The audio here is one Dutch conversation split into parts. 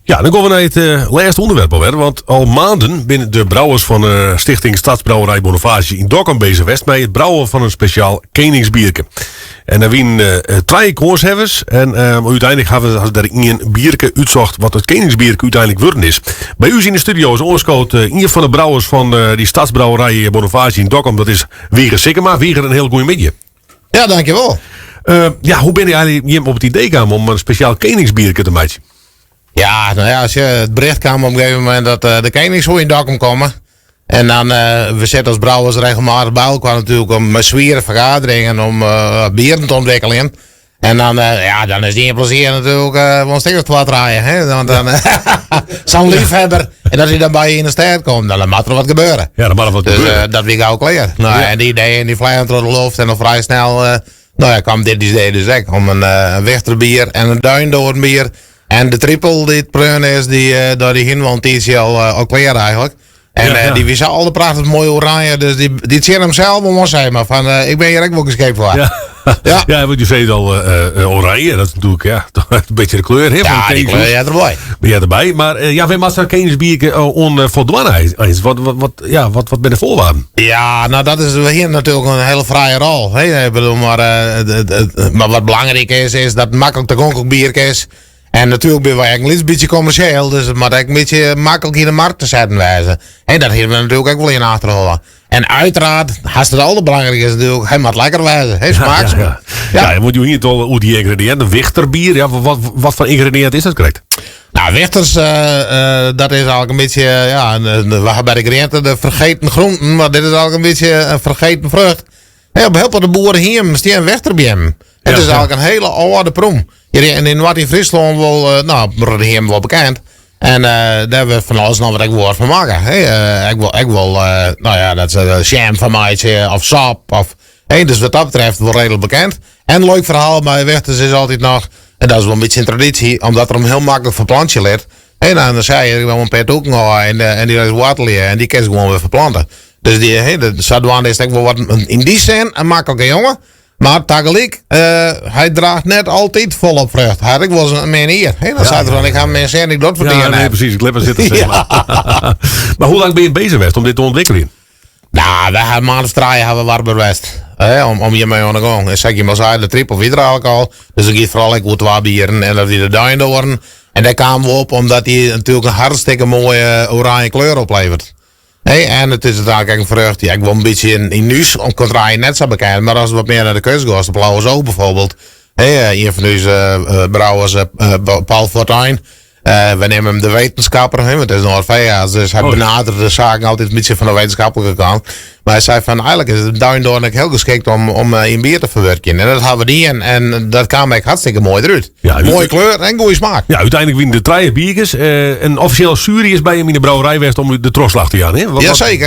Ja, dan komen we naar het laatste onderwerp alweer. Want al maanden binnen de brouwers van Stichting Stadsbrouwerij Boniface in Dokkum bezig geweest met het brouwen van een speciaal Koningsbierke. En daar winnen 2 koershebbers. En uiteindelijk hebben ze daar een bierke uitzocht wat het Koningsbierke uiteindelijk worden is. Bij u in de studio is oorschoot een van de brouwers van die Stadsbrouwerij Boniface in Dokkum. Dat is Wieger Sikkema. Wieger, een heel goede middag. Ja, dankjewel. Hoe ben je eigenlijk op het idee gekomen om een speciaal Koningsbierke te maken? Ja, nou ja, als je het bericht kwam op een gegeven moment dat de Konings zo in Dokkum komen. En dan, we zitten als brouwers regelmatig bij elkaar natuurlijk om zware vergaderingen, om bieren te ontwikkelen. En dan, dan is het niet plezier natuurlijk, want steeds wat draaien. Hè? Want dan, zo'n liefhebber. En als hij dan bij je in de stad komt, dan moet er wat gebeuren. Ja, dan moet er wat gebeuren. Dat wie gauw klaar. Nou, en die ideeën die vliegen door de lucht en dan vrij snel, kwam dit idee dus echt. Om een Wechterbier en een Duindoornbier. En de triple die het preun is, door die Hinwand al klaar eigenlijk. En die wist al de prachtig mooie oranje, dus die zien hem zelf om ons heen. Maar van, ik ben hier ook wel geschikt voor. Ja, want je zei het al, oranje, dat is natuurlijk toch een beetje de kleur. Hè, ja, van die kleur, ja, erbij. Ben jij erbij? Maar we moeten Koningsbierke onvoldoende eens. Wat ben de voorwaarden? Ja, nou dat is hier natuurlijk een hele vrije rol. Hè? Ik bedoel, maar wat belangrijk is dat het makkelijk te konkelijk bier is. En natuurlijk ben wij een beetje commercieel, dus het moet een beetje makkelijk in de markt te zetten wijzen. En dat hebben we natuurlijk ook wel in achterhouden. En uiteraard, als het allerbelangrijkste is natuurlijk, hij moet lekker wijzen. Hij smaakt. Ja, je moet je hier toch hoe die ingrediënten, Wichterbier, ja, wat voor ingrediënt is dat correct? Nou, Wichters, dat is eigenlijk een beetje, we hebben bij de ingrediënten de vergeten groenten, maar dit is eigenlijk een beetje een vergeten vrucht. Op heel veel de boeren hier staan Wechterbier. Het is eigenlijk een hele oude proem. In wat in Friesland wel, hier wel bekend. En daar hebben we van alles nog wat ik woord van maken. Ik wil dat is jam van mij of sap. Dus wat dat betreft wel redelijk bekend. En een leuk verhaal bij Wichters is altijd nog, en dat is wel een beetje een traditie, omdat er hem heel makkelijk verplantje ligt. En dan zei je, ik wil een paar toeken en die is wortelen en die kan je gewoon weer verplanten. Dus de Sadwan is denk ik wel wat in die zin een makkelijke jongen. Maar tegelijk, hij draagt net altijd volop vrucht. Hij had ik wel eens een manier. Dan zei hij van, ik ga mensen niet dat verdienen. Ja, nee, precies. Ik heb er zitten. Maar hoe lang ben je bezig geweest om dit te ontwikkelen? Nou, we hebben maanden draaien hebben we warmer geweest. Om hiermee aan de gang. En zeg je maar zei, de triple weer eigenlijk al. Dus ik giet vooral goed wat bieren en dat die de Duindoorn. En daar kwamen we op omdat hij natuurlijk een hartstikke mooie oranje kleur oplevert. En het is eigenlijk een vrucht die ik wel een beetje in nieuws draaien net zo bekend. Maar als we wat meer naar de keuze gaan, de Blauwe Zoo bijvoorbeeld. Een van deze brouwers, Paul Fortuyn. We nemen hem de wetenschapper, want het is nog 5 jaar. Dus hij benadert de zaken altijd een beetje van de wetenschappelijke kant. Maar hij zei van, eigenlijk is het Duindoorn heel geschikt om in bier te verwerken. En dat hadden we niet en dat kwam echt hartstikke mooi eruit. Ja, mooie kleur en goede smaak. Ja, uiteindelijk winnen de 3 biertjes. Een officieel jury is bij hem in de brouwerij geweest om de trosslag te gaan. Hè?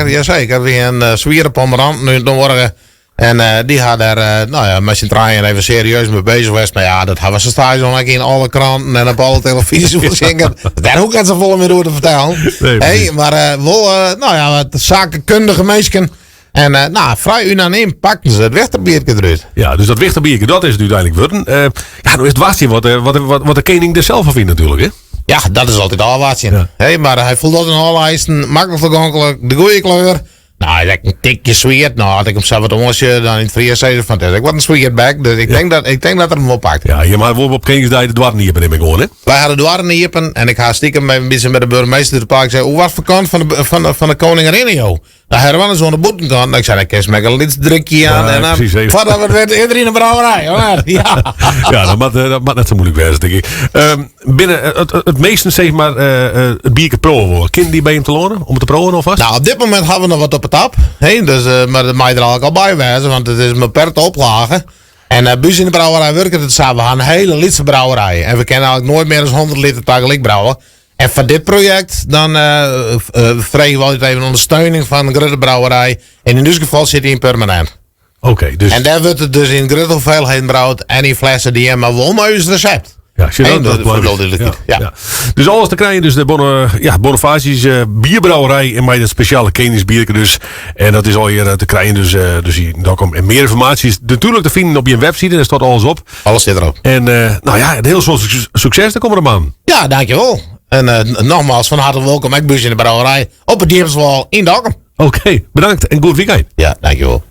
Jazeker. We hebben een zwiere pomerant nu morgen. En die had daar, met z'n draaien even serieus mee bezig geweest. Maar ja, dat hebben ze staan zo in alle kranten en op alle televisies zingen. Daar hoef ik het zo vol meer door te vertellen. Nee, maar wat zakenkundige mensen. En vrij unaniem pakten ze het Wechterbierke eruit. Ja, dus dat Wechterbierke, dat is het uiteindelijk worden. Nou is het wasje wat de koning er zelf van vindt natuurlijk, hè? Ja, dat is altijd al watje. Ja. Maar hij voelt dat een allerlijsten, makkelijk toegankelijk, de goede kleur. Nou, ik een tikje sweet. Nou, had ik hem zelf wat ongetje dan in het vrije van het. Ik was een sweet back, dus ik denk dat er hem wel pakt. Ja, je maar op Koningsdag de dwarrenniepen neem ik gewoon, hè? Wij hadden dwarrenniepen en ik ga stiekem een beetje met de burgemeester te praten. Ik zei, hoe was het vakant van de koningin, joh? Nou, hij was zo'n boetenkant. Ik zei, ik kan met een lidsdrukje aan. Ja, en dan we werd eerder in de brouwerij, hoor. Ja, dat mag net zo moeilijk wezen, denk ik. Binnen het meeste, zeg maar, het bierke proeven. Kind die bij hem te lonen om te proeven alvast? Nou, op dit moment hebben we nog wat op het tap. Dus, maar dat mag je er eigenlijk al bij wijzen, want het is een beperkte oplage. En buiten in de brouwerij werken het samen. We gaan een hele litse brouwerij. En we kunnen eigenlijk nooit meer dan 100 liter tegelijk brouwen. En van dit project dan vregen we altijd even ondersteuning van de grote brouwerij. En in dit geval zit hij in permanent. Oké, dus... En daar wordt het dus in grote hoeveelheden brouwd en in flessen die maar wel maar het recept. Ja, ja. Dus alles te krijgen, dus de Boniface's bierbrouwerij en met het speciale Koningsbierke dus. En dat is al hier te krijgen, dus hier in Dokkum. En meer informatie is natuurlijk te vinden op je website, daar staat alles op. Alles zit erop. En heel veel succes de komende maand. Ja, dankjewel. En nogmaals, van harte welkom. Ik ben in de brouwerij op het Diemswal in Dokkum. Oké, bedankt en goed weekend. Ja, dankjewel.